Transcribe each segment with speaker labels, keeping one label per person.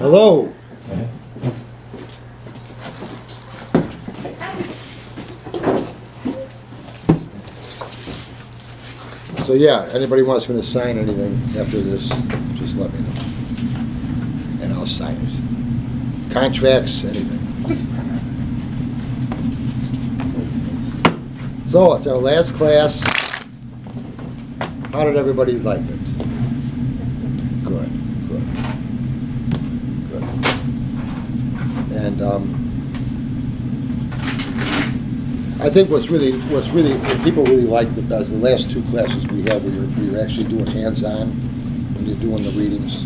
Speaker 1: Hello. So yeah, anybody wants me to sign anything after this, just let me know. And I'll sign it. Contracts, anything. So it's our last class. How did everybody like it? Good, good, good. And I think what people really liked the best, the last two classes we had, where you're actually doing hands-on when you're doing the readings.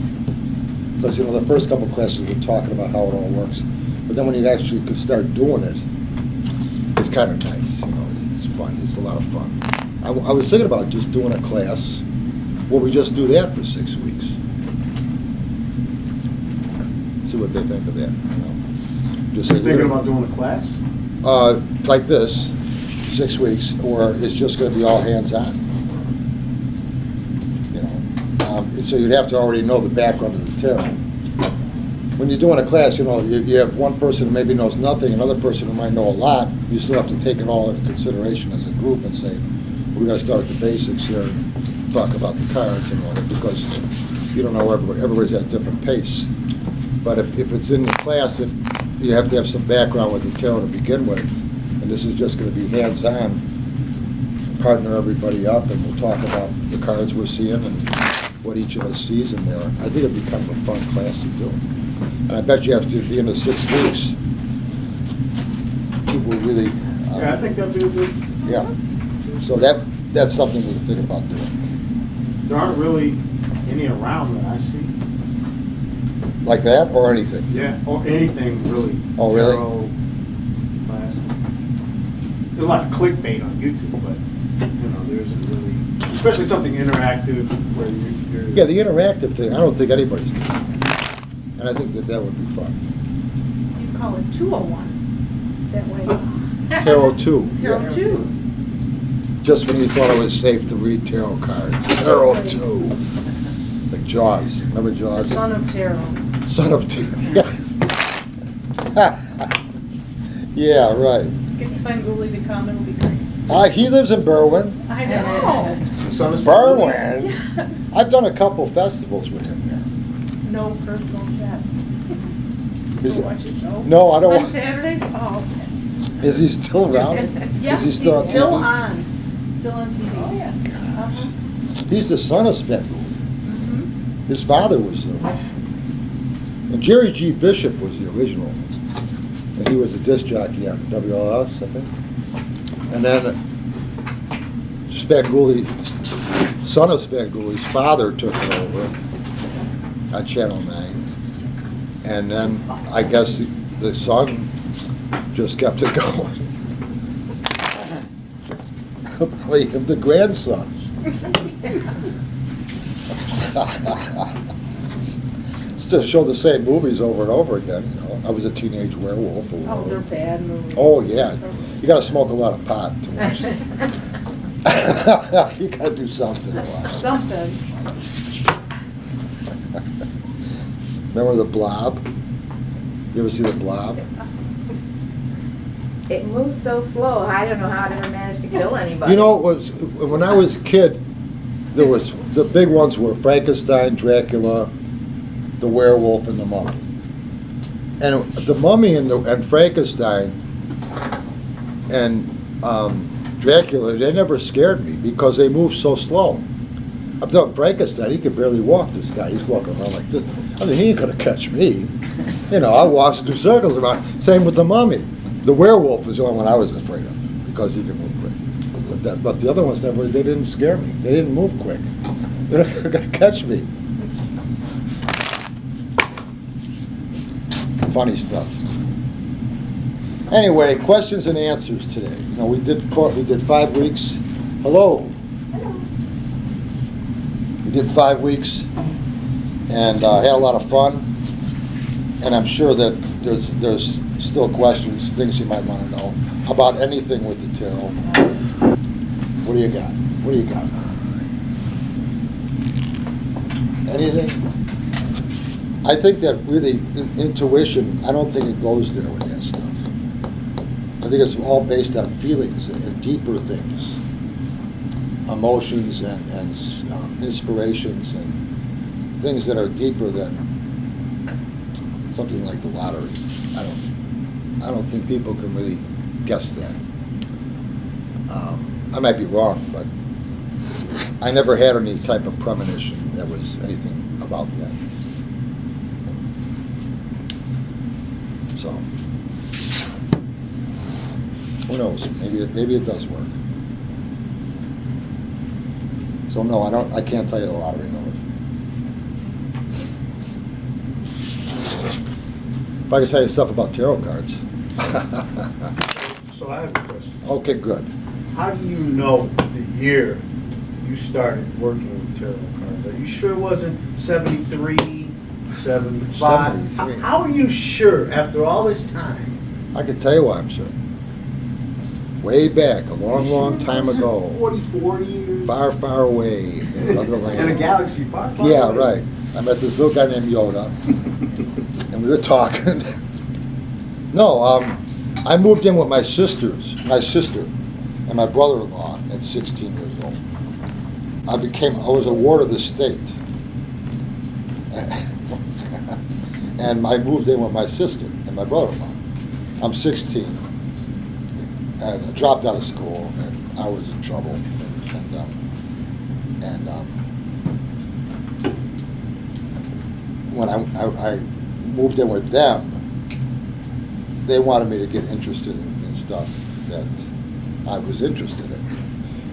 Speaker 1: Because the first couple classes we're talking about how it all works, but then when you actually could start doing it, it's kind of nice. It's fun. It's a lot of fun. I was thinking about just doing a class where we just do that for 6 weeks. See what they think of that. Just
Speaker 2: You're thinking about doing a class?
Speaker 1: Like this, 6 weeks, or it's just going to be all hands-on. So you'd have to already know the background of the tarot. When you're doing a class, you have one person who maybe knows nothing, another person who might know a lot. You still have to take it all into consideration as a group and say, we're going to start with the basics here and talk about the cards and all that, because you don't know everybody's at a different pace. But if it's in the class, that you have to have some background with the tarot to begin with, and this is just going to be hands-on, partner everybody up, and we'll talk about the cards we're seeing and what each of us sees in there. I think it'd be kind of a fun class to do. And I bet you after the end of 6 weeks, people really...
Speaker 2: yeah, I think that'd be a good...
Speaker 1: Yeah. So that's something we can think about doing.
Speaker 2: There aren't really any around that I see.
Speaker 1: Like that, or anything?
Speaker 2: Yeah, or anything really.
Speaker 1: Oh, really?
Speaker 2: Tarot class. There's a lot of clickbait on YouTube, but there isn't really, especially something interactive where you're...
Speaker 1: Yeah, the interactive thing, I don't think anybody's doing. And I think that would be fun.
Speaker 3: You call it 201, that way.
Speaker 1: Tarot 2.
Speaker 3: Tarot 2.
Speaker 1: Just when you thought it was safe to read tarot cards. Tarot 2. Like Jaws. Remember Jaws?
Speaker 3: Son of Tarot.
Speaker 1: Son of Tarot. Yeah. Yeah, right.
Speaker 3: Get Svengoolie to come, it'll be great.
Speaker 1: He lives in Berwyn.
Speaker 3: I know.
Speaker 2: The son of
Speaker 1: Berwyn?
Speaker 3: Yeah.
Speaker 1: I've done a couple festivals with him there.
Speaker 3: No personal chats.
Speaker 1: Is
Speaker 3: You
Speaker 1: it-
Speaker 3: watch your show?
Speaker 1: No, I don't
Speaker 3: On
Speaker 1: wa-
Speaker 3: Saturdays? Oh.
Speaker 1: Is he still around?
Speaker 3: Yeah,
Speaker 1: Is he
Speaker 3: he's
Speaker 1: still on
Speaker 3: still
Speaker 1: TV?
Speaker 3: on. Still on TV. Oh, yeah. Uh-huh.
Speaker 1: He's the son of Svengoolie.
Speaker 3: Mm-hmm.
Speaker 1: His father was and Jerry G. Bishop was the original. And he was a disc jockey on WLS, I think. And then son of Svengoolie's father took it over on Channel 9. And then I guess the son just kept it going. Probably of the grandson. To show the same movies over and over again. I was a teenage werewolf. Or
Speaker 3: Oh, they're bad movies.
Speaker 1: Oh yeah, you got to smoke a lot of pot to watch it. You got to do something to watch.
Speaker 3: Something.
Speaker 1: Remember the Blob? You ever see the Blob?
Speaker 4: It moves so slow, I don't know how it ever managed to kill anybody.
Speaker 1: You know, it was when I was a kid. There was the big ones were Frankenstein, Dracula, the werewolf, and the mummy. And the mummy and Frankenstein and Dracula, they never scared me because they moved so slow. I'm talking Frankenstein, he could barely walk, this guy. He's walking around like this. I mean, he ain't gonna catch me. I walked through circles around. Same with the mummy. The werewolf was the only one I was afraid of because he could move quick. But the other ones they didn't scare me. They didn't move quick. They're not gonna catch me. Funny stuff. Anyway, questions and answers today. We did 5 weeks. Hello. We did 5 weeks and had a lot of fun. And I'm sure that there's still questions, things you might want to know about anything with the tarot. What do you got? What do you got? Anything? I think that really intuition, I don't think it goes there with that stuff. I think it's all based on feelings and deeper things, emotions and inspirations and things that are deeper than something like the lottery. I don't think people can really guess that. I might be wrong, but I never had any type of premonition that was anything about that. So, who knows? Maybe it does work. So no, I can't tell you the lottery numbers. If I could tell you stuff about tarot cards.
Speaker 2: So I have a question.
Speaker 1: Okay, good.
Speaker 2: How do you know the year you started working with tarot cards? Are you sure it wasn't 73, 75?
Speaker 1: 73.
Speaker 2: How are you sure after all this time?
Speaker 1: I can tell you why I'm sure. Way back, a long, long time ago.
Speaker 2: 44 years?
Speaker 1: Far, far away in another land.
Speaker 2: In a galaxy far, far
Speaker 1: Yeah,
Speaker 2: away?
Speaker 1: right. I met this little guy named Yoda, and we were talking. No, I moved in with my sister and my brother-in-law at 16 years old. I was a ward of the state. And I moved in with my sister and my brother-in-law. I'm 16, and I dropped out of school, and I was in trouble. When I moved in with them, they wanted me to get interested in stuff that I was interested in.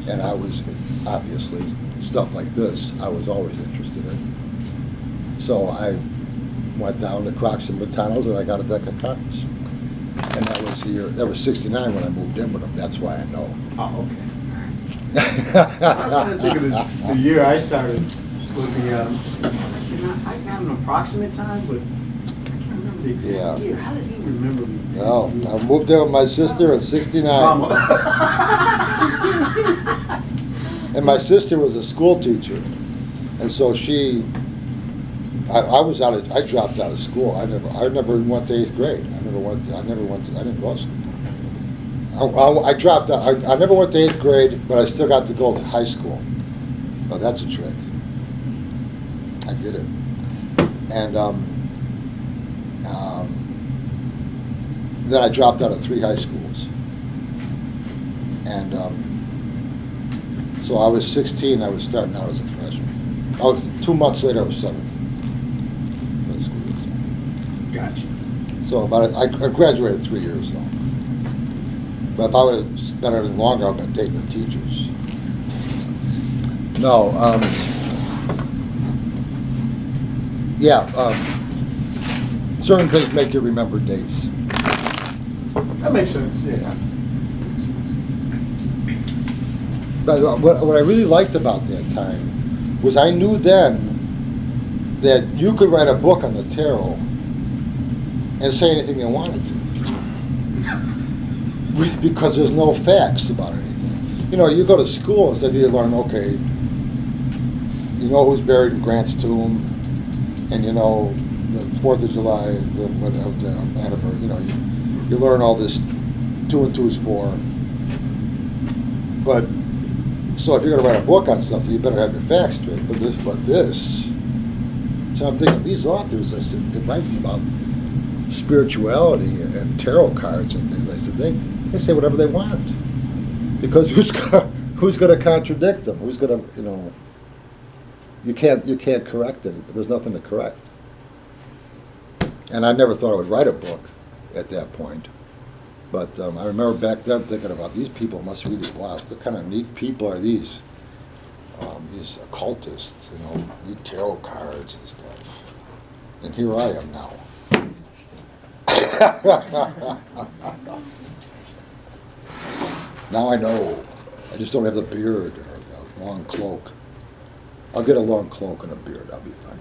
Speaker 1: And I was, obviously, stuff like this, I was always interested in. So I went down to Crocs and Botanos and I got a deck of cards. And that was 69 when I moved in with them. That's why I know.
Speaker 2: Oh, okay. I was trying to think of the year I started looking at them. I got an approximate time, but I can't remember the exact
Speaker 1: Yeah.
Speaker 2: year. How did he remember the exact
Speaker 1: Well,
Speaker 2: year?
Speaker 1: I moved in with my sister in 69.
Speaker 2: Drama.
Speaker 1: And my sister was a school teacher. And so I dropped out of school. I never even went to 8th grade. I didn't go to school. I dropped out. I never went to 8th grade, but I still got to go to high school. Oh, that's a trick. I did it. And then I dropped out of 3 high schools. And so I was 16, I was starting out as a freshman. 2 months later, I was 17.
Speaker 2: Gotcha.
Speaker 1: So I graduated 3 years though. But if I would have spent it any longer, I would have been dating the teachers. No, certain things make you remember dates.
Speaker 2: That makes sense, yeah.
Speaker 1: But what I really liked about that time was I knew then that you could write a book on the tarot and say anything you wanted to. Because there's no facts about anything. You know, you go to school and you learn, okay, you know who's buried in Grant's tomb, and you know the 4th of July is the anniversary. You know, you learn all this, 2 and 2 is 4. But, so if you're going to write a book on something, you better have your facts straight. So I'm thinking, these authors, I said, they're writing about spirituality and tarot cards and things. I said, they say whatever they want. Because who's going to contradict them? Who's going to, you know, you can't correct it. There's nothing to correct. And I never thought I would write a book at that point. But I remember back then thinking about these people must really, wow, what kind of neat people are these? These occultists, you know, read tarot cards and stuff. And here I am now. Now I know. I just don't have the beard or the long cloak. I'll get a long cloak and a beard. I'll be fine.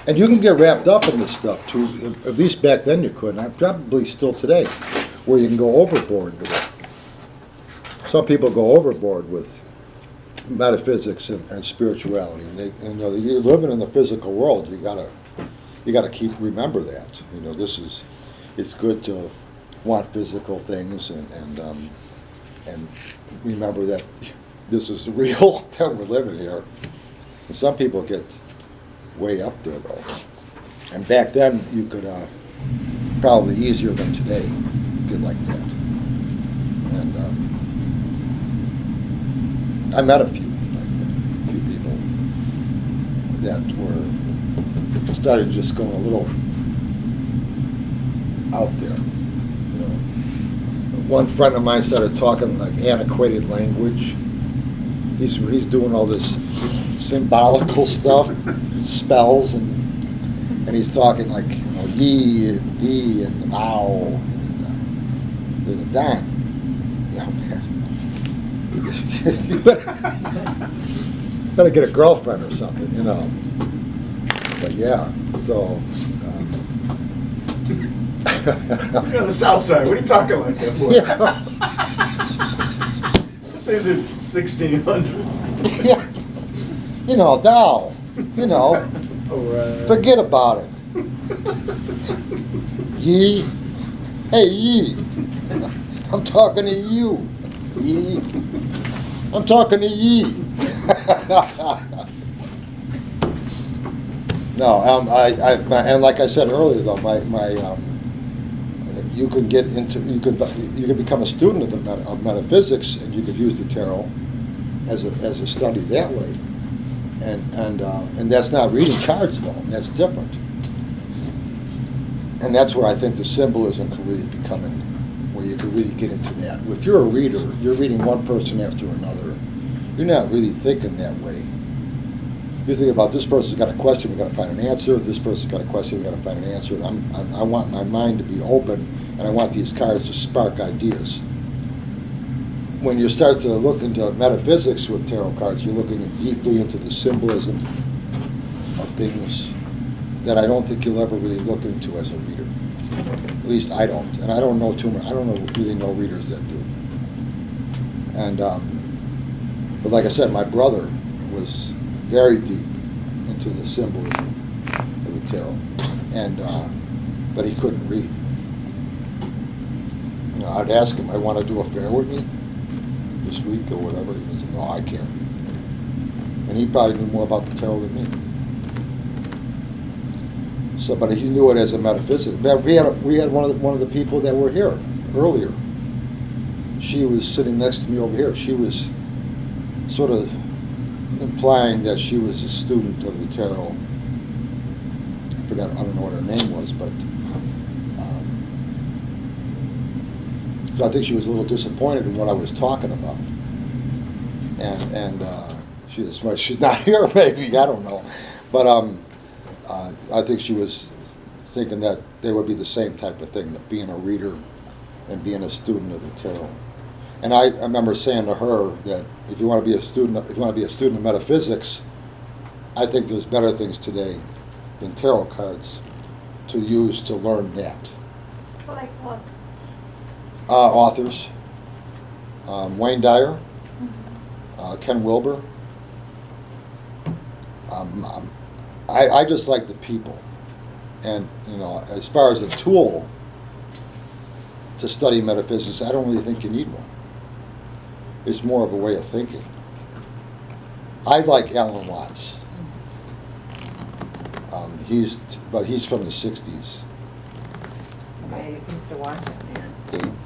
Speaker 1: And you can get wrapped up in this stuff too. At least back then you could, and probably still today, where you can go overboard with it. some people go overboard with metaphysics and spirituality. And you're living in the physical world. You gotta remember that. It's good to want physical things and remember that this is real, that we're living here. And some people get way up there though. And back then you could probably easier than today get like that. And I met a few people that started just going a little out there. One friend of mine started talking like antiquated language. He's doing all this symbolical stuff, spells, and he's talking like ye and thee and thou and dan. Yeah, man. You better get a girlfriend or something, But yeah, so.
Speaker 2: You're on the south side. What are you talking like that for?
Speaker 1: Yeah.
Speaker 2: This isn't 1600.
Speaker 1: Yeah. Thou.
Speaker 2: All right.
Speaker 1: Forget about it. Ye. Hey, ye. I'm talking to you. Ye. I'm talking to ye. No, and like I said earlier, though, you can become a student of metaphysics, and you could use the tarot as a study that way, and that's not reading cards though. That's different, and that's where I think the symbolism can really be coming, where you can really get into that. If you're a reader, you're reading one person after another. You're not really thinking that way. You think about this person's got a question, we've got to find an answer. This person's got a question, we've got to find an answer. And I want my mind to be open, and I want these cards to spark ideas. When you start to look into metaphysics with tarot cards, you're looking deeply into the symbolism of things that I don't think you'll ever really look into as a reader. At least I don't, and I don't know too much. I don't really know readers that do. And but like I said, my brother was very deep into the symbolism of the tarot, and but he couldn't read. I'd ask him, "I want to do a fair with me this week or whatever." He said, "No, I can't read." And he probably knew more about the tarot than me. So, but he knew it as a metaphysics. We had one of the people that were here earlier. She was sitting next to me over here. She was sort of implying that she was a student of the tarot. I don't know what her name was, but so I think she was a little disappointed in what I was talking about. And she's not here, maybe, I don't know. But I think she was thinking that they would be the same type of thing, that being a reader and being a student of the tarot. And I remember saying to her that if you want to be a student of metaphysics, I think there's better things today than tarot cards to use to learn that.
Speaker 3: Like what?
Speaker 1: Authors, Wayne Dyer, Ken Wilber. I just like the people, and as far as a tool to study metaphysics, I don't really think you need one. It's more of a way of thinking. I like Alan Watts. He's from the '60s.
Speaker 4: I used to watch him,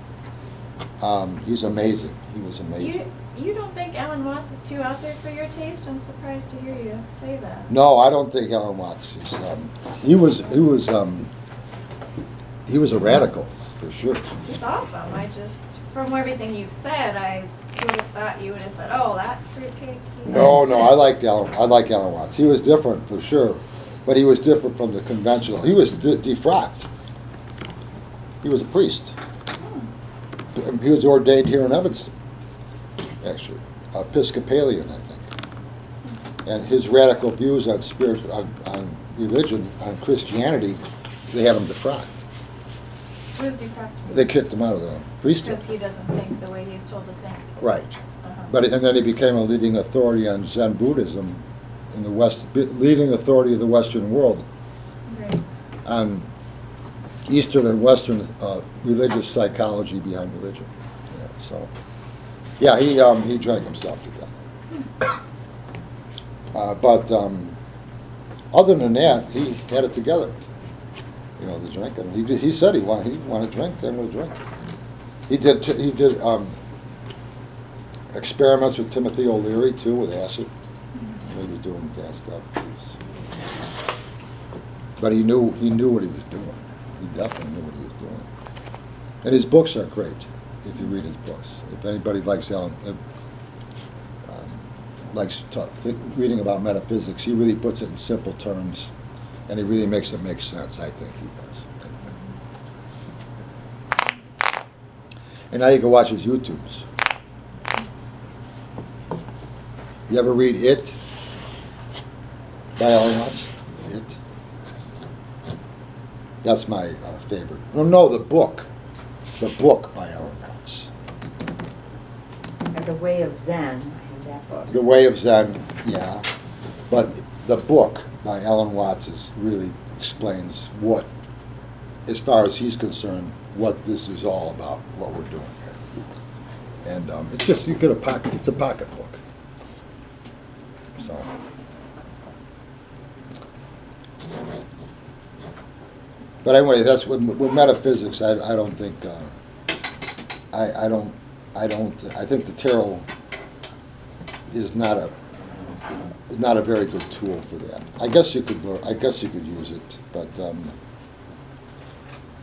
Speaker 1: He's amazing. He was amazing.
Speaker 3: You don't think Alan Watts is too out there for your taste? I'm surprised to hear you say that.
Speaker 1: No, I don't think Alan Watts is. He was a radical for sure.
Speaker 3: He's awesome. From everything you've said, I would have thought you would have said, "Oh, that fruitcake."
Speaker 1: No, I like Alan Watts. He was different for sure, but he was different from the conventional. He was defrocked. He was a priest. He was ordained here in Evanston, actually, Episcopalian, I think. And his radical views on on religion, on Christianity, they had him defrocked.
Speaker 3: Was defective.
Speaker 1: They kicked him out of the priesthood.
Speaker 3: Because he doesn't think the way he's told to think.
Speaker 1: Right.
Speaker 3: Uh-huh.
Speaker 1: And then he became a leading authority on Zen Buddhism in the West, leading authority of the Western world
Speaker 3: Right.
Speaker 1: on Eastern and Western religious psychology behind religion. Yeah, so, yeah, he drank himself to death. But other than that, he had it together. You know, the drinking. He said he wanted to drink. I'm going to drink. He did experiments with Timothy O'Leary too with acid. He was doing that stuff. But he knew what he was doing. He definitely knew what he was doing. And his books are great if you read his books. If anybody likes reading about metaphysics, he really puts it in simple terms, and he really makes it make sense. I think he does. And now you can watch his YouTubes. You ever read It by Alan Watts? It. That's my favorite. No, the book. The book by Alan Watts.
Speaker 4: Like The Way of Zen, I have that book.
Speaker 1: The Way of Zen, yeah. But the book by Alan Watts really explains what, as far as he's concerned, what this is all about, what we're doing here. And it's just, you get it's a pocket book. So. But anyway, that's with metaphysics. I don't think I think the tarot is not a very good tool for that. I guess you could use it, but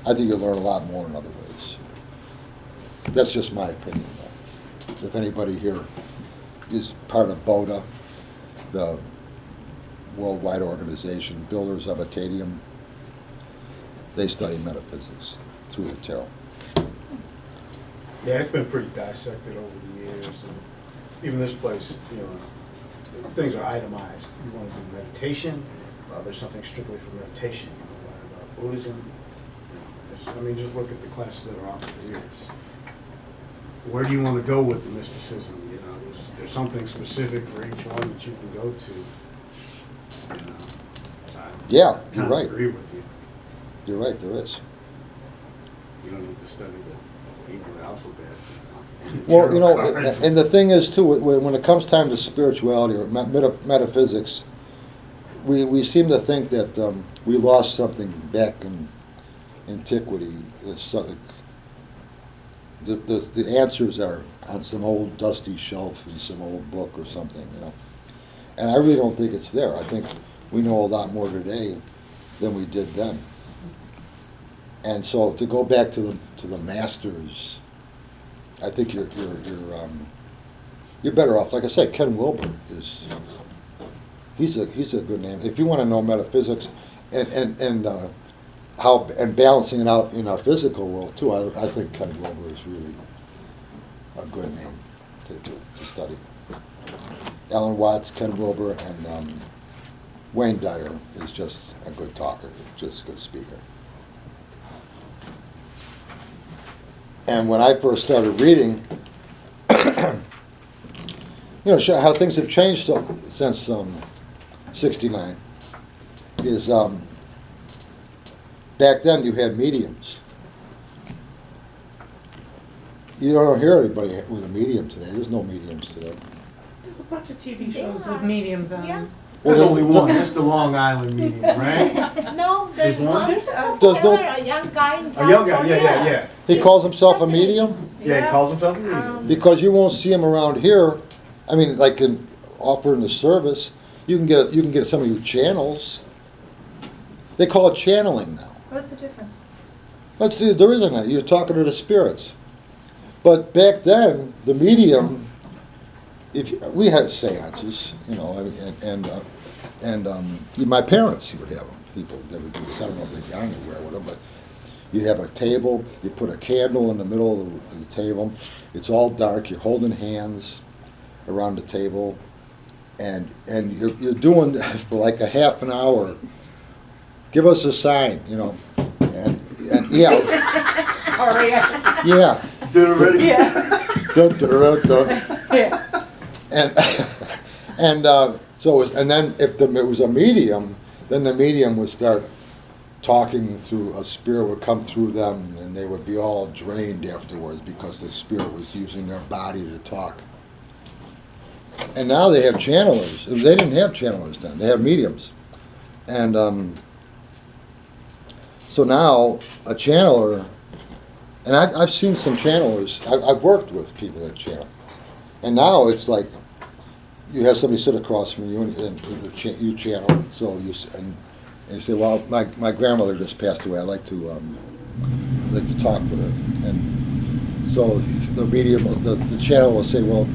Speaker 1: I think you'll learn a lot more in other ways. That's just my opinion, though. If anybody here is part of BODA, the worldwide organization, Builders of Atadium, they study metaphysics through the tarot.
Speaker 2: Yeah, it's been pretty dissected over the years. And even this place, you know, things are itemized. You want to do meditation, there's something strictly for meditation. You want to learn about Buddhism. You know, I mean, just look at the classes that are offered here. Where do you want to go with the mysticism? You know, there's something specific for each one that you can go to. You know,
Speaker 1: Yeah,
Speaker 2: I
Speaker 1: you're
Speaker 2: kind of
Speaker 1: right.
Speaker 2: agree with you.
Speaker 1: You're right, there is.
Speaker 2: You don't need to study the Hebrew alphabet.
Speaker 1: Well, you know,
Speaker 2: Cards.
Speaker 1: and the thing is, too, when it comes time to spirituality or metaphysics, we seem to think that we lost something back in antiquity. It's the answers are on some old dusty shelf in some old book or something, you know. And I really don't think it's there. I think we know a lot more today than we did then. And so to go back to the masters, I think you're better off. Like I said, Ken Wilber he's a good name. If you want to know metaphysics and how and balancing it out in our physical world too, I think Ken Wilber is really a good name to study. Alan Watts, Ken Wilber, and Wayne Dyer is just a good talker, just a good speaker. And when I first started reading, you know, how things have changed since '69 is back then you had mediums. You don't hear anybody with a medium today. There's no mediums today.
Speaker 5: There's a bunch of TV shows with mediums on
Speaker 6: Yeah.
Speaker 5: them.
Speaker 2: There's
Speaker 1: Well,
Speaker 2: only one. It's the Long Island medium, right?
Speaker 6: No, there's
Speaker 2: There's one?
Speaker 6: one.
Speaker 1: Don't-
Speaker 6: Taylor, a young guy in
Speaker 2: A young guy, yeah,
Speaker 6: California.
Speaker 2: yeah.
Speaker 1: He calls himself a medium
Speaker 2: Yeah, he calls himself a medium.
Speaker 1: because you won't see him around here. I mean, like offering the service, you can get some of your channels. They call it channeling now.
Speaker 3: What's the difference?
Speaker 1: There isn't any. You're talking to the spirits. But back then, the medium, we had seances, you know, and my parents would have them. People that would do this. I don't know if they got anywhere with them, but you'd have a table. You put a candle in the middle of the table. It's all dark. You're holding hands around the table, and you're doing for like a half an hour. Give us a sign, you know, and yeah.
Speaker 5: Sorry.
Speaker 1: Yeah.
Speaker 2: Did already?
Speaker 5: Yeah.
Speaker 1: Dun, dun, dun, dun.
Speaker 5: Yeah.
Speaker 1: And so it was, and then if it was a medium, then the medium would start talking through, a spirit would come through them, and they would be all drained afterwards because the spirit was using their body to talk. And now they have channelers. They didn't have channelers then. They have mediums. And so now a channeler, and I've seen some channelers. I've worked with people that channel. And now it's like you have somebody sit across from you and you channel. So and you say, well, my grandmother just passed away. I like to talk with her. And so the medium, the channel will say, well,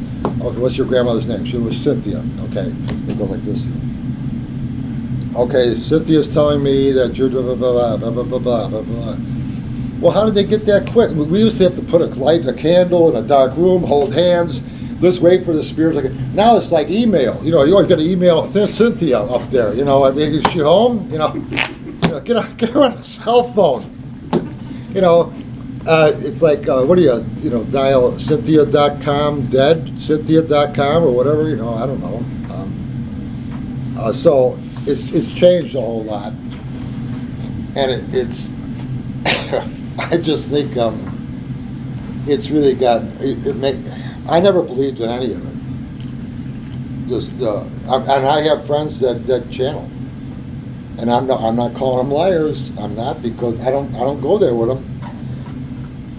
Speaker 1: okay, what's your grandmother's name? She was Cynthia. Okay, they go like this. Okay, Cynthia's telling me that you're blah, blah, blah, blah, blah, blah, blah, blah, blah. Well, how did they get that quick? We used to have to put a candle in a dark room, hold hands, let's wait for the spirit. Now it's like email. You always got to email Cynthia up there. I mean, is she home? Get her on a cell phone. It's like, what do you dial Cynthia.com, dead, Cynthia.com, or whatever, I don't know. So it's changed a whole lot. And it's, I just think it's really I never believed in any of it. And I have friends that channel. And I'm not calling them liars. I'm not, because I don't go there with them.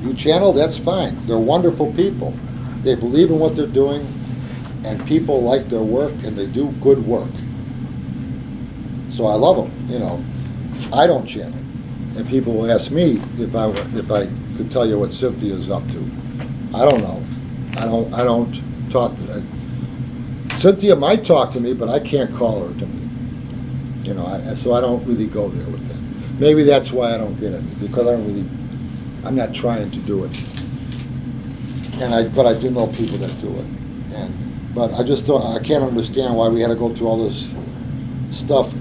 Speaker 1: You channel, that's fine. They're wonderful people. They believe in what they're doing, and people like their work, and they do good work. So I love them. I don't channel, and people will ask me if I could tell you what Cynthia's up to. I don't know. I don't talk to. Cynthia might talk to me, but I can't call her to me. So I don't really go there with that. Maybe that's why I don't get it, because I'm not trying to do it. But I do know people that do it. But I can't understand why we had to go through all this stuff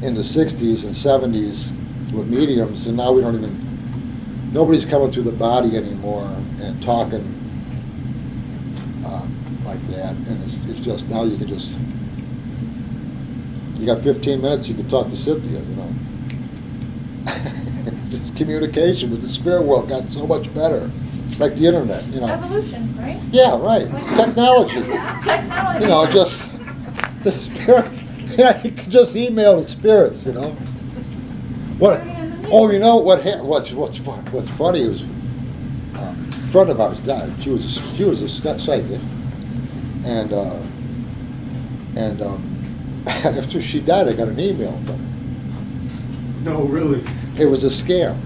Speaker 1: in the 60s and 70s with mediums, and now nobody's coming through the body anymore and talking like that. And it's just, now you got 15 minutes, you can talk to Cynthia, This communication with the spirit world got so much better, like the internet,
Speaker 3: Evolution, right?
Speaker 1: Yeah, right. Technology.
Speaker 3: Technology.
Speaker 1: Just the spirit. Yeah, you can just email the spirits, What? Oh, what's funny is a friend of ours died. She was a psychic, and after she died, I got an email from her.
Speaker 2: No, really?
Speaker 1: It was a scam.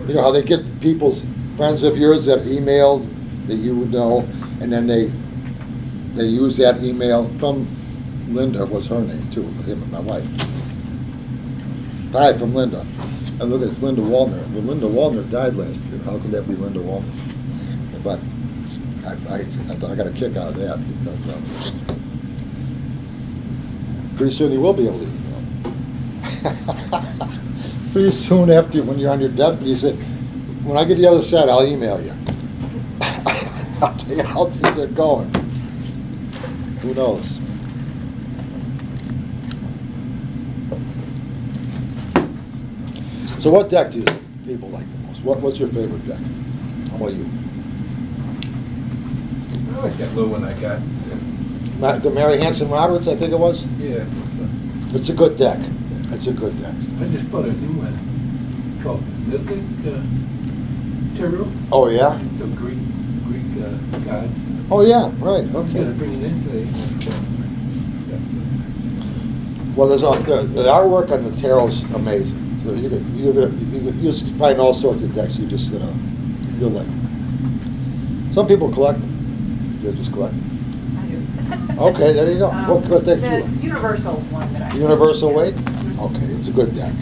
Speaker 1: You know how they get people's friends of yours that emailed that you would know, and then they use that email from Linda was her name too, him and my wife. Hi, from Linda. And look, it's Linda Wallner. Well, Linda Wallner died last year. How could that be Linda Wallner? But I thought I got a kick out of that, because pretty soon you will be able to email. Pretty soon after, when you're on your deathbed, you say, when I get the other side, I'll email you. I'll tell you how things are going. Who knows? So what deck do people like the most? What's your favorite deck? How about you?
Speaker 6: I like that little one I got.
Speaker 1: The Mary Hanson Roberts, I think it was?
Speaker 6: Yeah.
Speaker 1: It's a good deck. It's a good deck.
Speaker 6: I just bought a new one called Mythic Tarot.
Speaker 1: Oh, yeah?
Speaker 6: The Greek gods.
Speaker 1: Oh, yeah, right,
Speaker 6: I'm
Speaker 1: okay.
Speaker 6: going to bring it in today.
Speaker 1: Well, there's the artwork on the tarot's amazing. So you just find all sorts of decks. You'll like them. Some people collect them. They just collect them.
Speaker 4: I do.
Speaker 1: Okay, there you go. What deck do you
Speaker 4: The
Speaker 1: like?
Speaker 4: universal one that I.
Speaker 1: Universal weight? Okay, it's a good deck.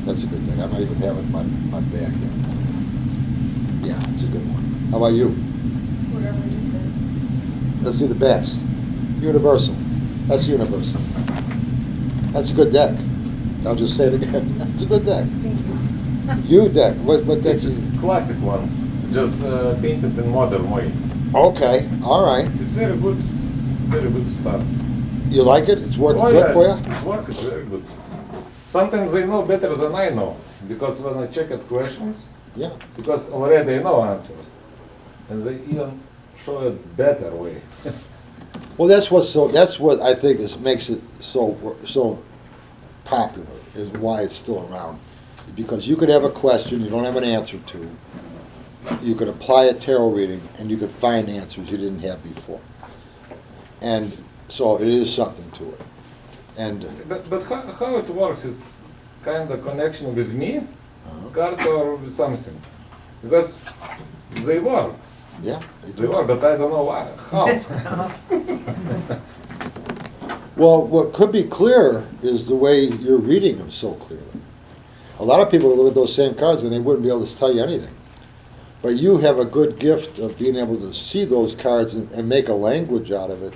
Speaker 1: That's a good deck. I might even have it in my bag there. Yeah, it's a good one. How about you?
Speaker 3: Whatever you say.
Speaker 1: Let's see the backs. Universal. That's universal. That's a good deck. I'll just say it again. It's a good deck.
Speaker 4: Thank you.
Speaker 1: You deck, what that's,
Speaker 7: Classic ones, just painted in modern way.
Speaker 1: okay, all right.
Speaker 7: It's very good start.
Speaker 1: You like it? It's working
Speaker 7: Oh
Speaker 1: good for
Speaker 7: yes,
Speaker 1: you?
Speaker 7: it's working very good. Sometimes they know better than I know, because when I check at questions,
Speaker 1: Yeah.
Speaker 7: because already I know answers, and they even show a better way.
Speaker 1: Well, that's what I think makes it so popular, is why it's still around. Because you could have a question you don't have an answer to, you could apply a tarot reading, and you could find answers you didn't have before. And so it is something to it. And
Speaker 7: But how it works is kind of connection with me, cards or with something, because they work.
Speaker 1: yeah,
Speaker 7: They work, but I don't know why, how.
Speaker 1: well, what could be clear is the way you're reading them so clearly. A lot of people look at those same cards and they wouldn't be able to tell you anything. But you have a good gift of being able to see those cards and make a language out of it.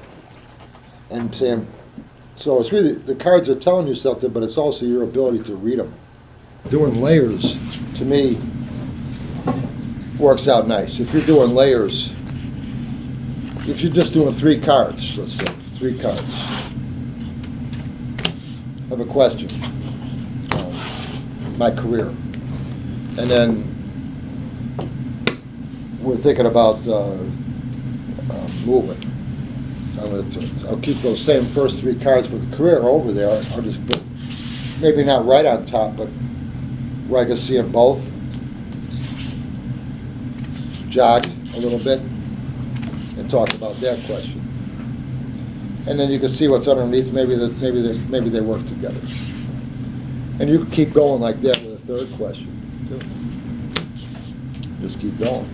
Speaker 1: And saying, so it's really, the cards are telling you something, but it's also your ability to read them. Doing layers, to me, works out nice. If you're doing layers, if you're just doing 3 cards, let's say, 3 cards. I have a question. My career. And then we're thinking about moving. I'll keep those same first 3 cards for the career over there. I'll just put, maybe not right on top, but where I can see them both. Jogged a little bit and talk about that question. And then you can see what's underneath. Maybe they work together. And you can keep going like that with a third question, too. Just keep going.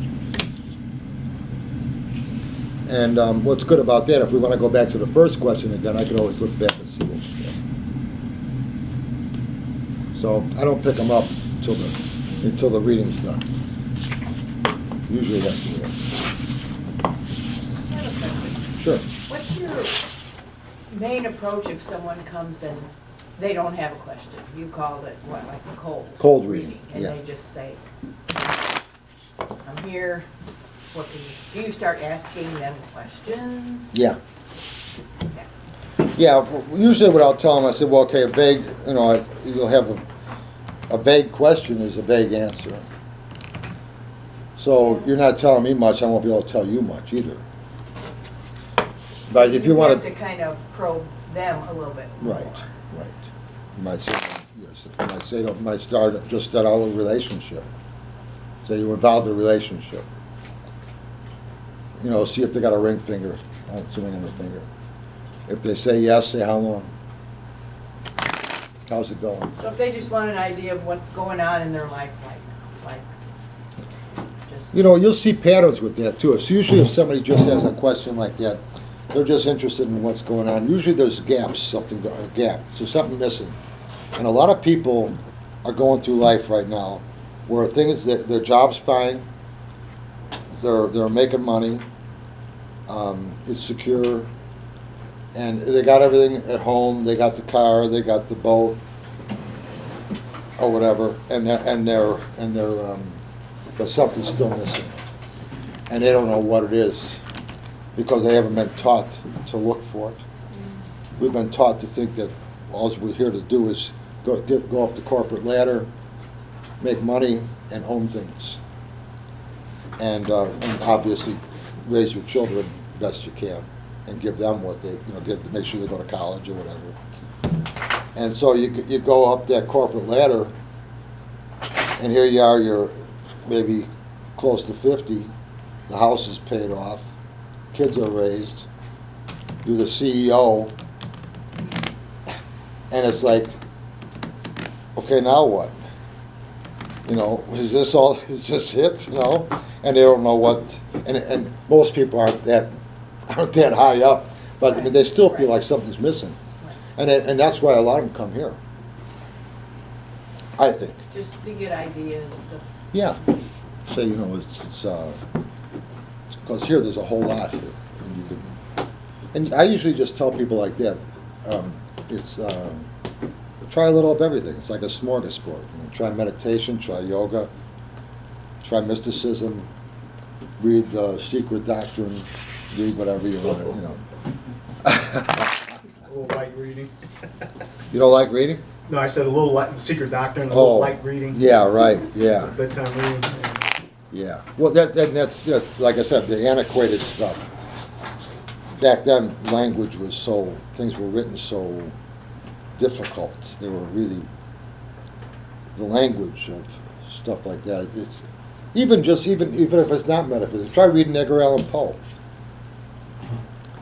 Speaker 1: And what's good about that, if we want to go back to the first question again, I can always look back and see what we did. So I don't pick them up until the reading's done. Usually that's the way.
Speaker 4: I have a question.
Speaker 1: Sure.
Speaker 4: What's your main approach if someone comes and they don't have a question? You called it, what, like a cold?
Speaker 1: Cold reading,
Speaker 4: And
Speaker 1: yeah.
Speaker 4: they just say, I'm here, what can you, do you start asking them questions?
Speaker 1: Yeah. Yeah, usually what I'll tell them, I say, well, okay, a vague, you'll have a vague question is a vague answer. So you're not telling me much, I won't be able to tell you much either. But if you want
Speaker 4: have to kind of probe them a little bit more.
Speaker 1: Right. You might say, yes, you might start out with a relationship. Say you involved in a relationship. See if they got a ring finger, a ring on their finger. If they say yes, say how long. How's it going?
Speaker 4: So if they just want an idea of what's going on in their life right now, just.
Speaker 1: You'll see patterns with that too. It's usually if somebody just has a question like that, they're just interested in what's going on. Usually there's gaps, a gap, so something missing. And a lot of people are going through life right now where things that their job's fine, they're making money, it's secure, and they got everything at home. They got the car, they got the boat, or whatever, but something's still missing, and they don't know what it is because they haven't been taught to look for it. We've been taught to think that all we're here to do is go up the corporate ladder, make money, and own things, and obviously raise your children best you can, and give them what they, make sure they go to college or whatever. And so you go up that corporate ladder, and here you are, you're maybe close to 50, the house is paid off, kids are raised, you're the CEO, and it's like, okay, now what? Is this it? And they don't know what, and most people aren't that high up, but I mean, they still feel like something's missing. And that's why a lot of them come here, I think.
Speaker 4: Just to get ideas of.
Speaker 1: Yeah. So, it's because here there's a whole lot here. And I usually just tell people like that, Try a little of everything. It's like a smorgasbord. You know, try meditation, try yoga, try mysticism, read the secret doctrine, read whatever you want to, you know.
Speaker 2: A little light reading.
Speaker 1: You don't like reading?
Speaker 2: No, I said a little light, the secret doctrine, a little
Speaker 1: Oh,
Speaker 2: light reading.
Speaker 1: yeah, right, yeah.
Speaker 2: Bedtime reading.
Speaker 1: Yeah, well, that's like I said, the antiquated stuff. Back then, language was so, things were written so difficult. They were really, the language of stuff like that. It's even if it's not metaphysics. Try reading Edgar Allan Poe.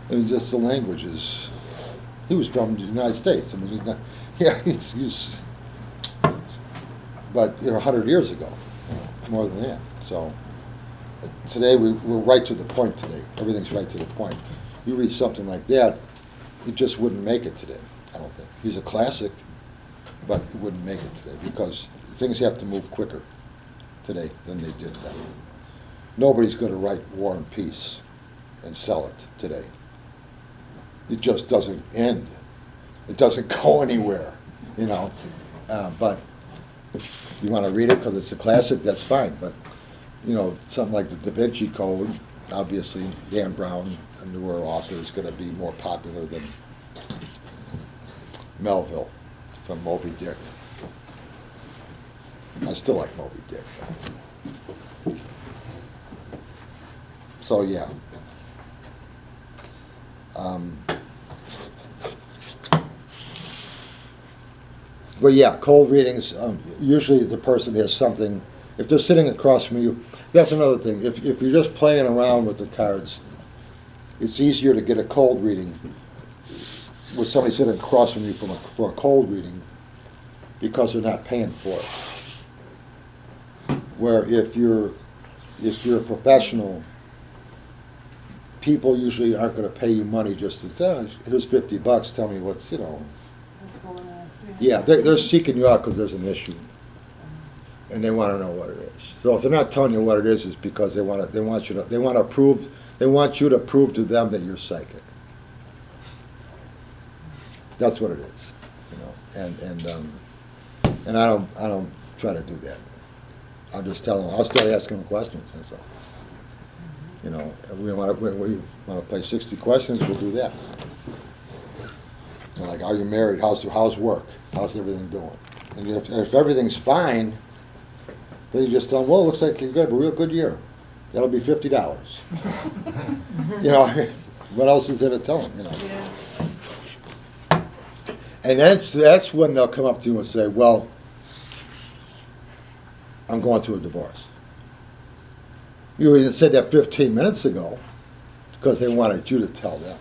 Speaker 1: I mean, just the language is. He was from the United States. I mean, he's not. Yeah, he's but 100 years ago, more than that. So today we're right to the point. Today, everything's right to the point. You read something like that, it just wouldn't make it today. I don't think he's a classic, but it wouldn't make it today because things have to move quicker today than they did then. Nobody's going to write War and Peace and sell it today. It just doesn't end. It doesn't go anywhere, you know. But if you want to read it because it's a classic, that's fine. But you know, something like the Da Vinci Code, obviously Dan Brown, a newer author, is going to be more popular than Melville from Moby Dick. I still like Moby Dick. So yeah. Well, yeah, cold readings, usually the person has something, if they're sitting across from you, that's another thing. If you're just playing around with the cards, it's easier to get a cold reading with somebody sitting across from you for a cold reading because they're not paying for it. Where if you're a professional, people usually aren't going to pay you money just to, here's $50, tell me what's, you know.
Speaker 4: What's going on?
Speaker 1: Yeah, they're seeking you out because there's an issue, and they want to know what it is. So if they're not telling you what it is, it's because they want you to prove to them that you're psychic. That's what it is, you know. And I don't try to do that. I'll just tell them. I'll start asking them questions. That's all. You know, if we want to play 60 questions, we'll do that. You know, like, are you married? How's work? How's everything doing? And if everything's fine, then you just tell them, well, it looks like you're going to have a real good year. That'll be $50. You know, what else is there to tell them? You know.
Speaker 4: Yeah.
Speaker 1: And that's when they'll come up to you and say, well, I'm going through a divorce. You even said that 15 minutes ago because they wanted you to tell them.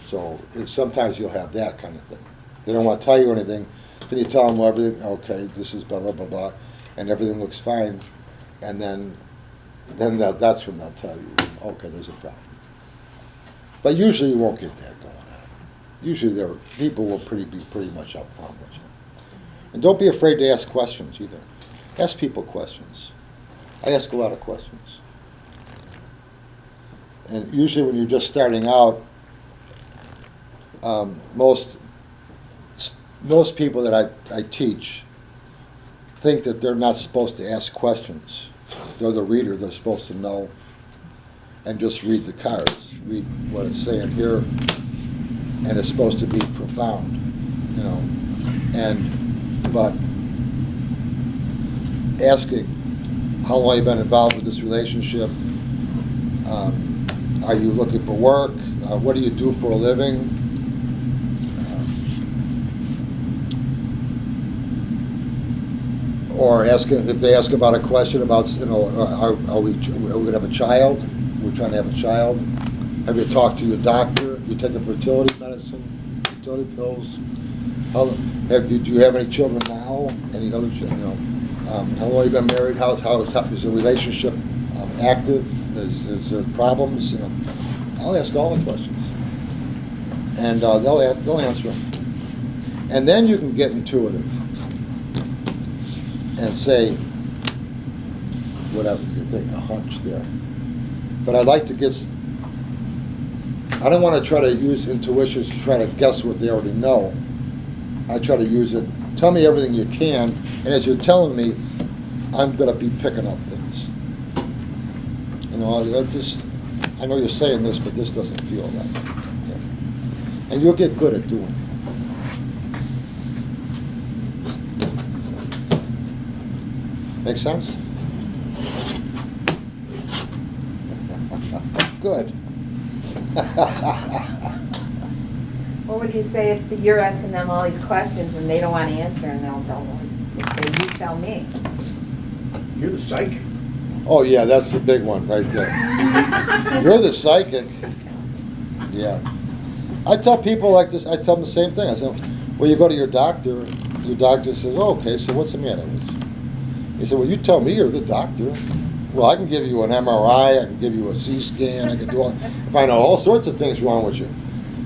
Speaker 1: So sometimes you'll have that kind of thing. They don't want to tell you anything. Then you tell them, well, everything, okay, this is blah, blah, blah, blah, and everything looks fine. And then that's when they'll tell you, okay, there's a problem. But usually you won't get that going on. Usually people will be pretty much upfront with you. And don't be afraid to ask questions either. Ask people questions. I ask a lot of questions. And usually when you're just starting out, most people that I teach think that they're not supposed to ask questions. They're the reader, they're supposed to know and just read the cards, read what it's saying here, and it's supposed to be profound, you know. But asking, how long have you been involved with this relationship? Are you looking for work? What do you do for a living? Or asking, if they ask about a question about, you know, are we going to have a child? We're trying to have a child. Have you talked to your doctor? You taking fertility medicine, fertility pills? Do you have any children now? Any other children? You know, how long have you been married? How is the relationship active? Is there problems? You know, I'll ask all the questions, and they'll answer them. And then you can get intuitive and say whatever you think, a hunch there. But I like to I don't want to try to use intuition to try to guess what they already know. I try to use it. Tell me everything you can, and as you're telling me, I'm gonna be picking up things. You know, I know you're saying this, but this doesn't feel right. Yeah. And you'll get good at doing it. Make sense? Good.
Speaker 8: What would you say if you're asking them all these questions and they don't want to answer, and they'll always say, "You tell me."
Speaker 2: You're the psychic.
Speaker 1: Oh, yeah, that's the big one right there. You're the psychic. Yeah. I tell people like this, I tell them the same thing. I say, well, you go to your doctor says, oh, okay, so what's the matter with you? He said, well, you tell me, you're the doctor. Well, I can give you an MRI, I can give you a C scan, I can do all, if I know all sorts of things wrong with you.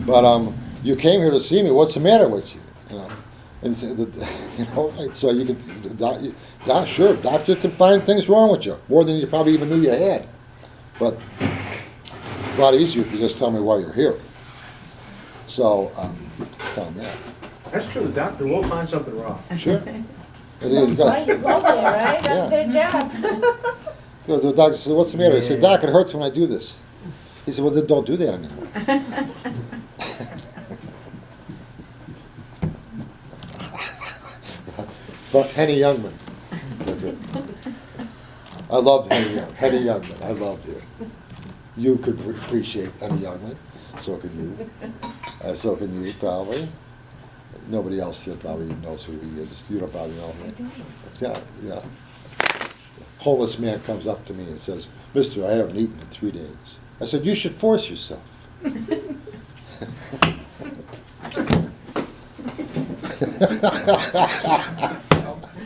Speaker 1: But you came here to see me, what's the matter with you? You know, and so, you know, so you can, sure, doctor can find things wrong with you, more than you probably even knew you had. But it's a lot easier if you just tell me why you're here. So, tell them that.
Speaker 2: That's true, the doctor will find something wrong.
Speaker 1: Sure.
Speaker 4: That's why you go there, right?
Speaker 1: Yeah.
Speaker 4: That's their job.
Speaker 1: The doctor said, what's the matter? He said, Doc, it hurts when I do this. He said, well, then don't do that anymore. But Henny Youngman. I loved Henny Youngman. Henny Youngman, I loved him. You could appreciate Henny Youngman. So can you. So can you, probably. Nobody else here probably knows who he is. You don't probably know him. Yeah, yeah. Homeless man comes up to me and says, Mister, I haven't eaten in 3 days. I said, you should force yourself.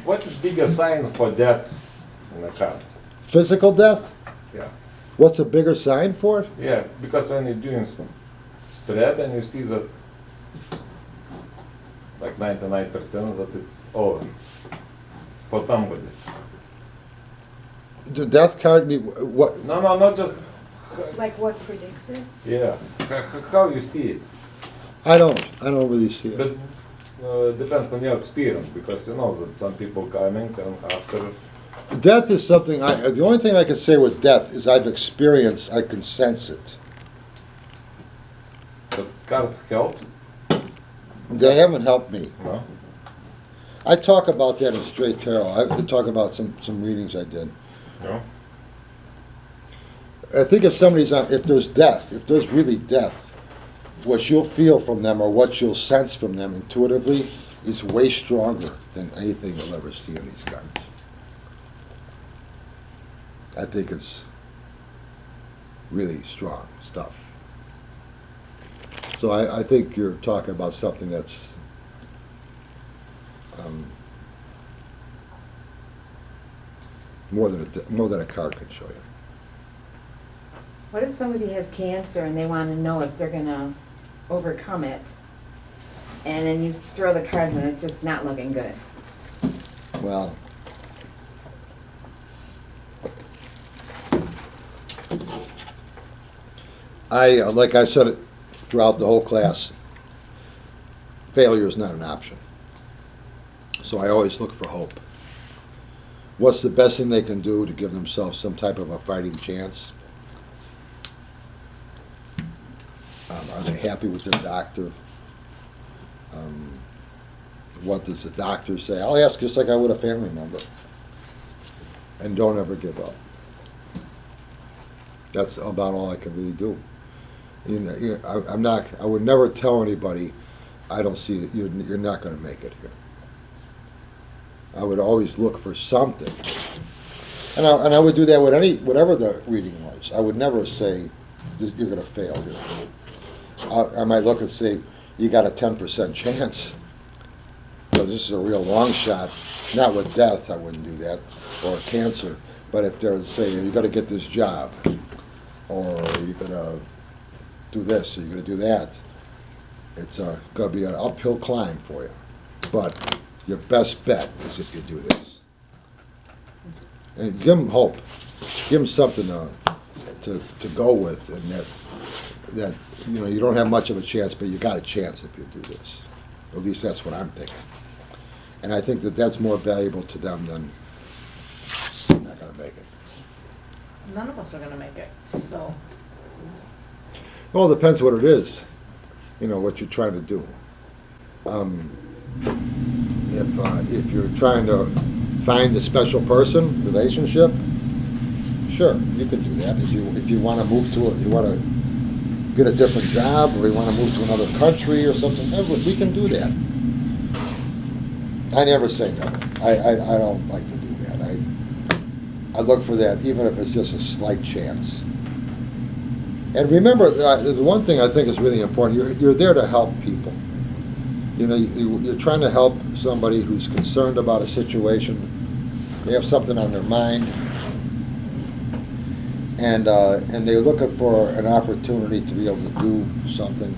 Speaker 7: What is bigger sign for death in the cards?
Speaker 1: Physical death?
Speaker 7: Yeah.
Speaker 1: What's a bigger sign for it?
Speaker 7: Yeah, because when you're doing some spread and you see that like 99% that it's over for somebody.
Speaker 1: The death card, what?
Speaker 7: No, not just,
Speaker 4: Like what predicts it?
Speaker 7: yeah, how you see it.
Speaker 1: I don't really see it.
Speaker 7: But depends on your experience, because you know that some people coming and after.
Speaker 1: Death is something, the only thing I can say with death is I've experienced, I can sense it.
Speaker 7: But cards help,
Speaker 1: They haven't helped me.
Speaker 7: no?
Speaker 1: I talk about that in Straight Tarot. I talk about some readings I did.
Speaker 7: No.
Speaker 1: I think if somebody's on, if there's death, if there's really death, what you'll feel from them or what you'll sense from them intuitively is way stronger than anything you'll ever see in these cards. I think it's really strong stuff. So I think you're talking about something that's more than a card could show you.
Speaker 8: What if somebody has cancer and they want to know if they're going to overcome it, and then you throw the cards and it's just not looking good?
Speaker 1: Well, like I said it throughout the whole class, failure is not an option. So I always look for hope. What's the best thing they can do to give themselves some type of a fighting chance? Are they happy with their doctor? What does the doctor say? I'll ask just like I would a family member. And don't ever give up. That's about all I can really do. I would never tell anybody, I don't see it, you're not going to make it here. I would always look for something. And I would do that with whatever the reading was. I would never say, you're going to fail here. I might look and say, you got a 10% chance. So this is a real long shot. Not with death, I wouldn't do that, or cancer. But if they're saying, you got to get this job, or you're going to do this, or you're going to do that, it's going to be an uphill climb for you. But your best bet is if you do this. And give them hope. Give them something to go with, and that you don't have much of a chance, but you got a chance if you do this. At least that's what I'm thinking. And I think that that's more valuable to them than you're not gonna make it.
Speaker 5: None of us are gonna make it, so.
Speaker 1: Well, it depends what it is, what you're trying to do. If you're trying to find a special person, relationship, sure, you can do that. If you want to move you want to get a different job, or you want to move to another country or something, we can do that. I never say no. I don't like to do that. I look for that, even if it's just a slight chance. And remember, the one thing I think is really important, you're there to help people. You're trying to help somebody who's concerned about a situation. They have something on their mind, and they're looking for an opportunity to be able to do something,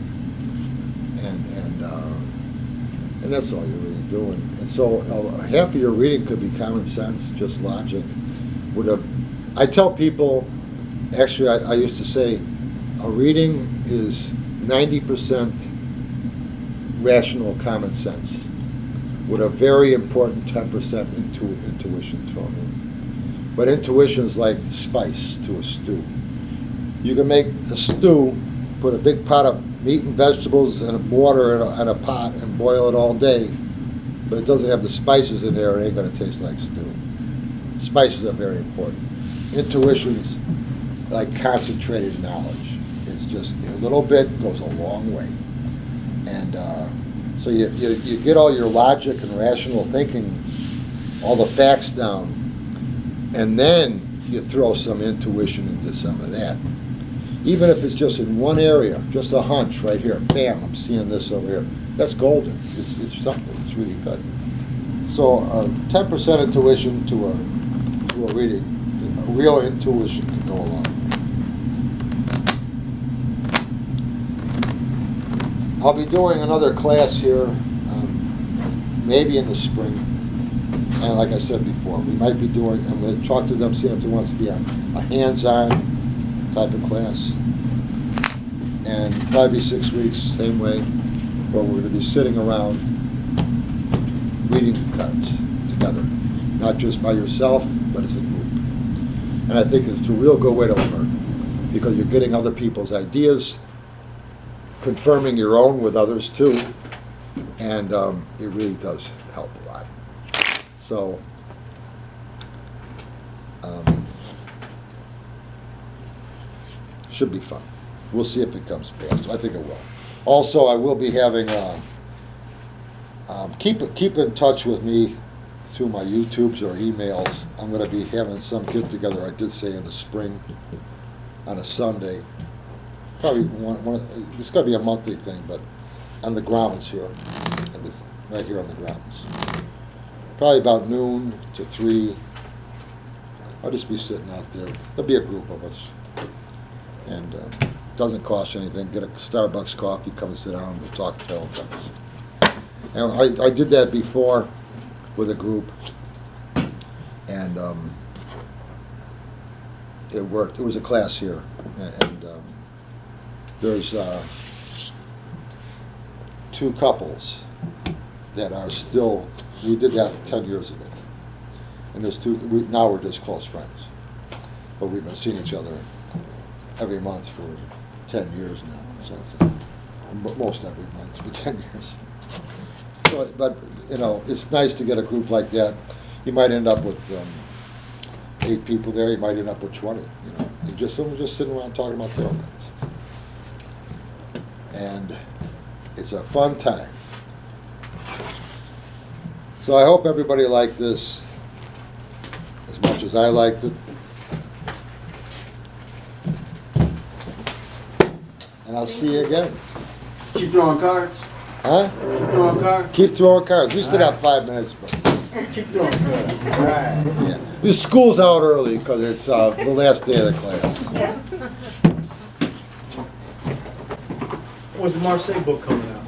Speaker 1: and that's all you're really doing. And so half of your reading could be common sense, just logic. I tell people, actually, I used to say, a reading is 90% rational common sense, with a very important 10% intuition thrown in. But intuition is like spice to a stew. You can make a stew, put a big pot of meat and vegetables and water in a pot and boil it all day, but it doesn't have the spices in there, it ain't going to taste like stew. Spices are very important. Intuition's like concentrated knowledge. It's just a little bit goes a long way. And so you get all your logic and rational thinking, all the facts down, and then you throw some intuition into some of that. Even if it's just in one area, just a hunch right here, bam, I'm seeing this over here. That's golden. It's something. It's really good. So 10% intuition to a reading, a real intuition can go a long way. I'll be doing another class here, maybe in the spring. And like I said before, I'm going to talk to them, see if there wants to be a hands-on type of class. And probably 6 weeks, same way, where we're going to be sitting around reading cards together. Not just by yourself, but as a group. And I think it's a real good way to learn, because you're getting other people's ideas, confirming your own with others too, and it really does help a lot. So should be fun. We'll see if it comes fast. I think it will. Also, I will be having keep in touch with me through my YouTubes or emails. I'm going to be having some get together. I did say in the spring on a Sunday. Probably it's going to be a monthly thing, but on the grounds here, right here on the grounds. Probably about noon to 3. I'll just be sitting out there. There'll be a group of us, and it doesn't cost anything. Get a Starbucks coffee, come and sit down, we'll talk telephone. And I did that before with a group, and it worked. It was a class here, and there's 2 couples that are still, we did that 10 years ago. And there's 2, now we're just close friends. But we've been seeing each other every month for 10 years now. So it's, most every month for 10 years. So, but, it's nice to get a group like that. You might end up with 8 people there, you might end up with 20, and someone just sitting around talking about tarot cards. And it's a fun time. So I hope everybody liked this as much as I liked it. And I'll see you again.
Speaker 2: Keep throwing cards.
Speaker 1: Huh?
Speaker 2: Keep throwing cards.
Speaker 1: Keep throwing cards. We still got 5 minutes, but
Speaker 2: Keep throwing cards. All right.
Speaker 1: yeah. The school's out early because it's the last day of the class.
Speaker 2: When's the Marseille book coming out?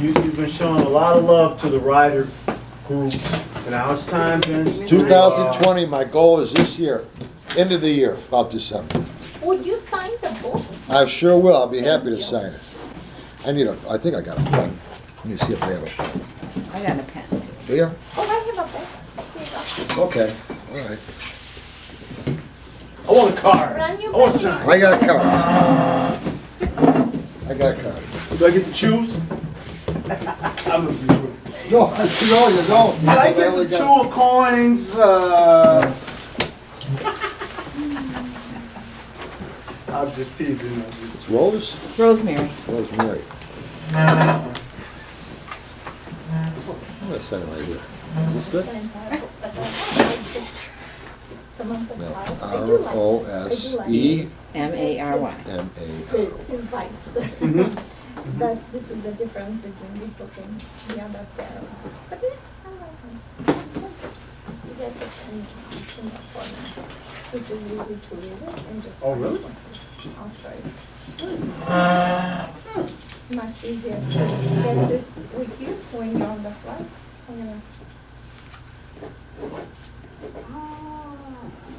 Speaker 2: You've been showing a lot of love to the writer groups, and now it's time, Vince.
Speaker 1: 2020, my goal is this year, end of the year, about December.
Speaker 9: Would you sign the book?
Speaker 1: I sure will. I'll be happy to sign it. I think I got a pen. Let me see if I have a pen.
Speaker 8: I got a pen too.
Speaker 1: Do you?
Speaker 3: Oh, I have a pen. Here you go.
Speaker 1: Okay, all right.
Speaker 2: I want a card.
Speaker 3: Run your
Speaker 2: I want a
Speaker 3: pen.
Speaker 2: sign.
Speaker 1: I got cards. I got cards.
Speaker 2: Do I get to choose? I'm a viewer.
Speaker 1: No, you don't.
Speaker 2: I like get
Speaker 1: only
Speaker 2: the
Speaker 1: got-
Speaker 2: two of coins, I'm just teasing. I'm just-
Speaker 1: It's Rose?
Speaker 8: Rosemary.
Speaker 1: Rosemary. I'm gonna sign right here. Is this good?
Speaker 3: Some of the
Speaker 1: No.
Speaker 3: cards, I do like.
Speaker 1: R-O-S-E-M-A-R.
Speaker 8: M-A-R-Y.
Speaker 3: His vibes. This is the difference between the book and the other pair. But yeah, I like them. You get it in the format, which is easy to read it and just.
Speaker 2: Oh, really?
Speaker 3: I'll show you. Much easier to get this with you when you're on the flight. I'm gonna.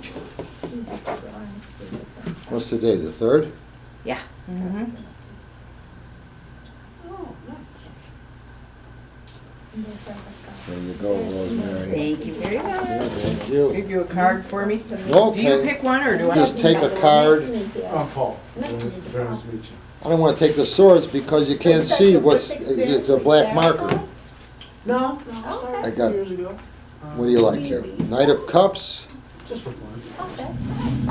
Speaker 3: Easy to go and see the thing.
Speaker 1: What's today, the 3rd?
Speaker 8: Yeah. Mm-hmm.
Speaker 3: And those are the cards.
Speaker 1: There you go, Rosemary.
Speaker 8: Thank you very much.
Speaker 1: Thank you.
Speaker 4: Give you a card for me? Do you
Speaker 1: Okay.
Speaker 4: pick one or do I?
Speaker 1: Just take a card.
Speaker 3: Nice to meet you.
Speaker 2: I'm Paul.
Speaker 3: Nice to meet you,
Speaker 2: Very nice
Speaker 3: Paul.
Speaker 2: to meet you.
Speaker 1: I don't wanna take the swords because you can't
Speaker 3: Such
Speaker 1: see
Speaker 3: a
Speaker 1: what's,
Speaker 3: first experience
Speaker 1: it's a
Speaker 3: with
Speaker 1: black
Speaker 3: tarot
Speaker 1: marker.
Speaker 3: cards?
Speaker 2: No,
Speaker 3: Okay.
Speaker 1: I got,
Speaker 2: years ago.
Speaker 1: what do you like here? Knight of Cups?
Speaker 2: Just for fun.
Speaker 3: Okay.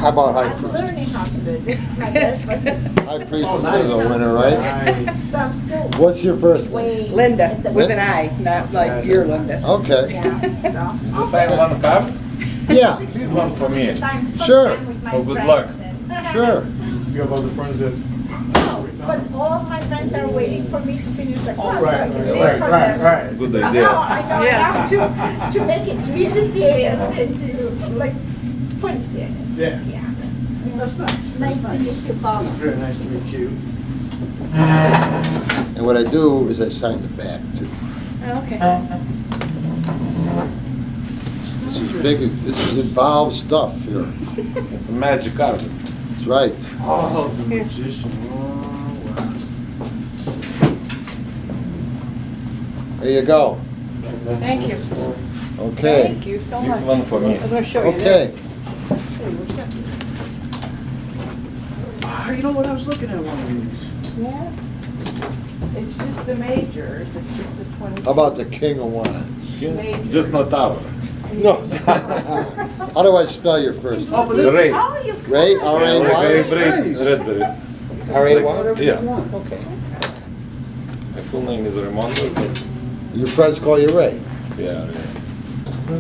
Speaker 1: How about High
Speaker 3: I'm
Speaker 1: Priest?
Speaker 3: learning how to do it. This is my best, but
Speaker 1: High Priestess
Speaker 2: Oh, nice.
Speaker 1: is the winner, right?
Speaker 2: Nice.
Speaker 3: so I'm still
Speaker 1: What's your first name?
Speaker 3: way.
Speaker 4: Linda,
Speaker 3: at the
Speaker 4: with an
Speaker 3: beginning.
Speaker 4: I, not like your Linda.
Speaker 1: Okay,
Speaker 3: Yeah.
Speaker 7: You just sign one card?
Speaker 1: yeah,
Speaker 7: Please one for me.
Speaker 1: Sure.
Speaker 7: For good luck.
Speaker 1: sure.
Speaker 2: You have other friends that.
Speaker 3: No, but all of my friends are waiting for me to finish the class. so I can wait for them.
Speaker 2: right.
Speaker 7: Good
Speaker 3: So
Speaker 7: idea.
Speaker 3: now I know
Speaker 4: Yeah.
Speaker 3: I have to make it really serious and to like funny serious.
Speaker 2: Yeah,
Speaker 3: Yeah.
Speaker 2: that's nice.
Speaker 3: Nice
Speaker 2: That's
Speaker 3: to meet you, Paul.
Speaker 2: It's very nice to meet you.
Speaker 1: And what I do is I sign the back too.
Speaker 4: Okay.
Speaker 1: This is big, this is involved stuff here.
Speaker 7: It's a magic card.
Speaker 1: That's right.
Speaker 2: Oh, the magician. Oh,
Speaker 1: There you go.
Speaker 4: Thank you.
Speaker 1: Okay.
Speaker 4: Thank you so
Speaker 7: This
Speaker 4: much.
Speaker 7: one for me.
Speaker 4: I was gonna show you
Speaker 1: Okay.
Speaker 4: this.
Speaker 2: wow. You know what? I was looking at one of these.
Speaker 4: Yeah. It's just the majors, it's just the 20.
Speaker 1: How about the King of Wands?
Speaker 7: Just not tower.
Speaker 1: No. How do I spell your first name?
Speaker 2: Oh, but this,
Speaker 7: Ray.
Speaker 3: Oh, you.
Speaker 1: Ray,
Speaker 3: could.
Speaker 1: R-A-Y?
Speaker 7: Ray, Redberry.
Speaker 1: R-A-Y?
Speaker 7: Yeah.
Speaker 1: Okay.
Speaker 7: My full name is Raimondas, but
Speaker 1: Your friends call you Ray?
Speaker 7: yeah.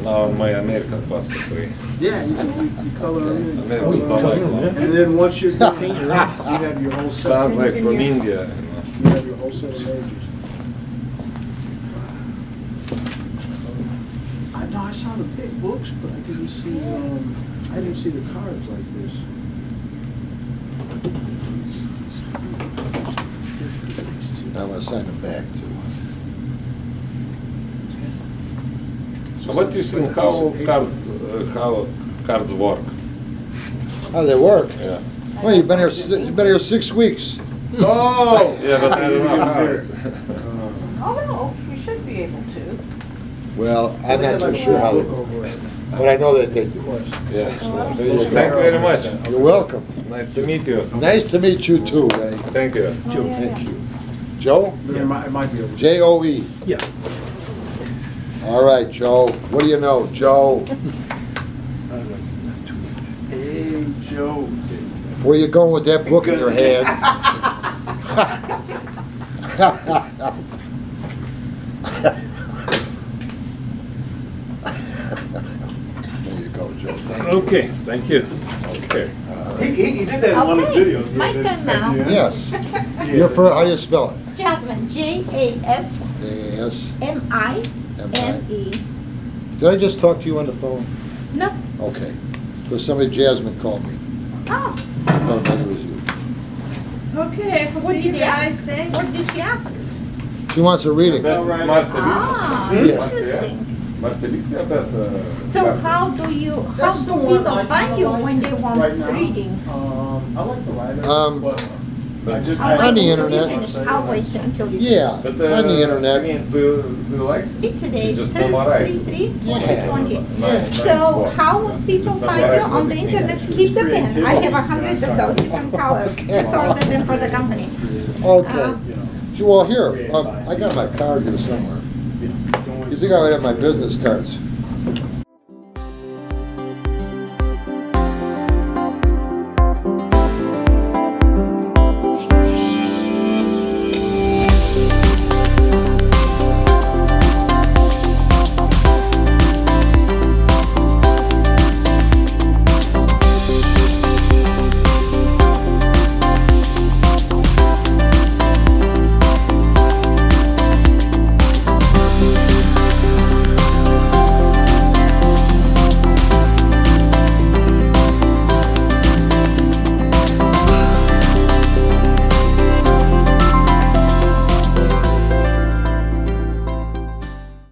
Speaker 7: Now on my American passport, Ray.
Speaker 2: yeah, you color them in.
Speaker 7: Americans don't like that.
Speaker 2: And then once you're done, you have your whole set.
Speaker 7: Sounds like from India.
Speaker 2: You have your whole set of majors. I saw the big books, but I didn't see the cards like this.
Speaker 1: I'm gonna sign the back too.
Speaker 7: So what do you think how cards work?
Speaker 1: How they work?
Speaker 7: Yeah.
Speaker 1: Well, you've been here 6 weeks.
Speaker 2: Oh!
Speaker 7: Yeah, but I don't know how. it's-
Speaker 4: Oh, no, you should be able to.
Speaker 1: Well, I'm not too sure how they, but I know that they do.
Speaker 7: Yeah. Thank you very much.
Speaker 1: You're welcome.
Speaker 7: Nice to meet you.
Speaker 1: Nice to meet you too, Ray.
Speaker 7: Thank you.
Speaker 1: Joe, thank you. Joe?
Speaker 2: It might be over.
Speaker 1: J-O-E.
Speaker 6: Yeah.
Speaker 1: All right, Joe. What do you know, Joe?
Speaker 2: Hey, Joe.
Speaker 1: Where you going with that book in your hand? There you go, Joe. Thank you.
Speaker 6: Okay, thank you.
Speaker 7: Okay.
Speaker 2: He did that in one of the
Speaker 3: Okay,
Speaker 2: videos.
Speaker 3: it's my turn now.
Speaker 1: Yes.
Speaker 2: Yeah.
Speaker 1: Your first, how do you spell it?
Speaker 3: Jasmine, Jasmine.
Speaker 1: A-S-M-I.
Speaker 3: Did
Speaker 1: Did I just talk to you on the phone?
Speaker 3: No.
Speaker 1: Okay. Because somebody, Jasmine, called me.
Speaker 3: Oh,
Speaker 1: I thought maybe it was you.
Speaker 4: Okay,
Speaker 3: what
Speaker 4: we'll see
Speaker 3: did
Speaker 4: you
Speaker 3: he
Speaker 4: guys,
Speaker 3: ask?
Speaker 4: thanks.
Speaker 3: What did she ask?
Speaker 1: She wants a reading.
Speaker 7: Best is Marcelisa.
Speaker 3: Ah,
Speaker 1: Yeah.
Speaker 3: interesting.
Speaker 7: Marcelisa best.
Speaker 3: So how do
Speaker 2: That's the
Speaker 3: people
Speaker 2: one I
Speaker 3: find you when they want
Speaker 2: right now.
Speaker 3: readings?
Speaker 2: I like the writer,
Speaker 1: Um,
Speaker 2: but I just-
Speaker 3: I'll
Speaker 1: On the
Speaker 3: wait until you
Speaker 1: internet.
Speaker 3: finish. I'll wait until you.
Speaker 1: Yeah,
Speaker 7: But
Speaker 1: on the internet.
Speaker 7: I mean, do you like
Speaker 3: Read today,
Speaker 7: just memorize?
Speaker 3: 3/3/2020.
Speaker 7: Nice
Speaker 3: So
Speaker 7: work.
Speaker 3: how would people
Speaker 7: Just
Speaker 3: find you
Speaker 7: memorize
Speaker 3: on the
Speaker 7: what it
Speaker 3: internet?
Speaker 7: means.
Speaker 3: Keep the pen. I have 100 of those different colors. Just order them for the company.
Speaker 1: Okay.
Speaker 2: You know,
Speaker 1: Well, here, I got my card here somewhere.
Speaker 2: you know, going
Speaker 1: You think I would have my business cards?